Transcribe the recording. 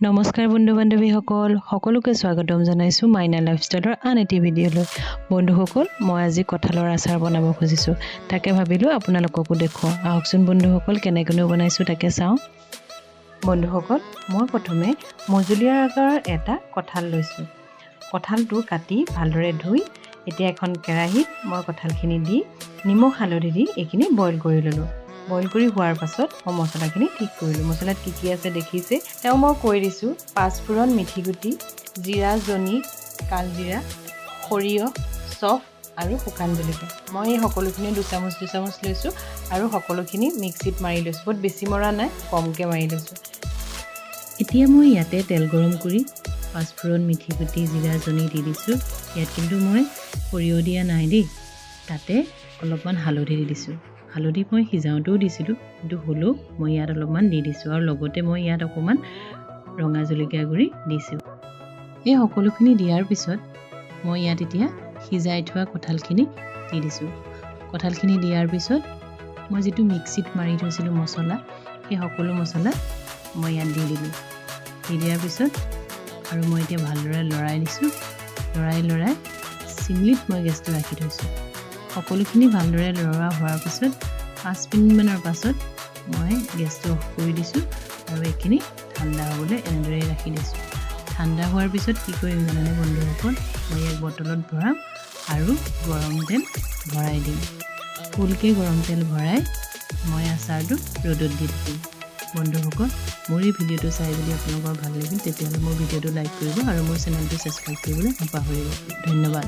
নমস্কাৰ বন্ধু বান্ধৱীসকল সকলোকে স্বাগতম জনাইছো মাইনা লাইফষ্টাইলৰ আন এটি ভিডিঅ'লৈ। বন্ধুসকল মই আজি কঁঠালৰ আচাৰ বনাব খুজিছো, তাকে ভাবিলো আপোনালোককো দেখুৱাও। আহকচোন বন্ধুসকল কেনেকৈ বনাইছো তাকে চাওঁ। বন্ধুসকল মই প্ৰথমে মজলীয়া আকাৰৰ এটা কঁঠাল লৈছো। কঁঠালটো কাটি ভালদৰে ধুই এতিয়া এখন কেৰাহীত মই কঁঠালখিনি দি নিমখ হালধি দি এইখিনি বইল কৰি ল'লো। বইল কৰি হোৱাৰ পাছত মই মছলাখিনি ঠিক কৰিলোঁ। মছলাত কি আছে দেখিছে, তেওঁ মই কৈ দিছোঁ পাঁচফোৰণ, মিঠিগুটি, জিৰা, জনি, কালজিৰা, সৰিয়হ, চফ আৰু শুকান জলকীয়া। মই এই সকলোখিনি দুচামুচ লৈছোঁ আৰু সকলোখিনি মিক্সিত মাৰি লৈছোঁ। বহুত বেছি মৰা নাই, কমকৈ মাৰি লৈছোঁ। এতিয়া মই ইয়াতে তেল গৰম কৰি পাঁচফোৰণ, মিঠিগুটি, জিৰা, জনি দি দিছোঁ। ইয়াত কিন্তু মই সৰিয়হ দিয়া নাই দেই, তাতে অলপমান হালধি দি দিছোঁ। হালধি মই সিজাওঁতেও দিছিলোঁ, কিন্তু হ'লেও মই ইয়াত অলপমান দি দিছোঁ আৰু লগতে মই ইয়াত অকণমান ৰঙা জলকীয়া গুড়ি দিছোঁ। এই সকলোখিনি দিয়াৰ পিছত মই ইয়াত এতিয়া সিজাই থোৱা কঁঠালখিনি দি দিছোঁ। কঁঠালখিনি দিয়াৰ পিছত মই যিটো মিক্সিত মাৰি থৈছিলোঁ মছলা, সেই সকলো মছলা মই ইয়াত দি দিলোঁ। দি দিয়াৰ পিছত আৰু মই এতিয়া ভালদৰে লৰাই দিছোঁ। লৰাই চিমলিত মই গেছটো ৰাখি থৈছোঁ। সকলোখিনি ভালদৰে লৰোৱা হোৱাৰ পিছত 5 মিনিটমানৰ পাছত মই গেছটো অফ কৰি দিছোঁ আৰু এইখিনি ঠাণ্ডা হ'বলৈ এনেদৰে ৰাখি দিছোঁ। ঠাণ্ডা হোৱাৰ পিছত কি কৰিম জানেনে বন্ধুসকল, মই ইয়াক বটলত ভৰাম আৰু গৰম তেল ভৰাই দিম। ফুলকৈ গৰম তেল ভৰাই মই আচাৰটো ৰ'দত দি দিম। বন্ধুসকল মোৰ এই ভিডিঅ'টো চাই যদি আপোনালোকৰ ভাল লাগিল তেতিয়াহ'লে মোৰ ভিডিঅ'টো লাইক কৰিব আৰু মোৰ চেনেলটো ছাবস্ক্ৰাইব কৰিবলৈ নাপাহৰিব। ধন্যবাদ।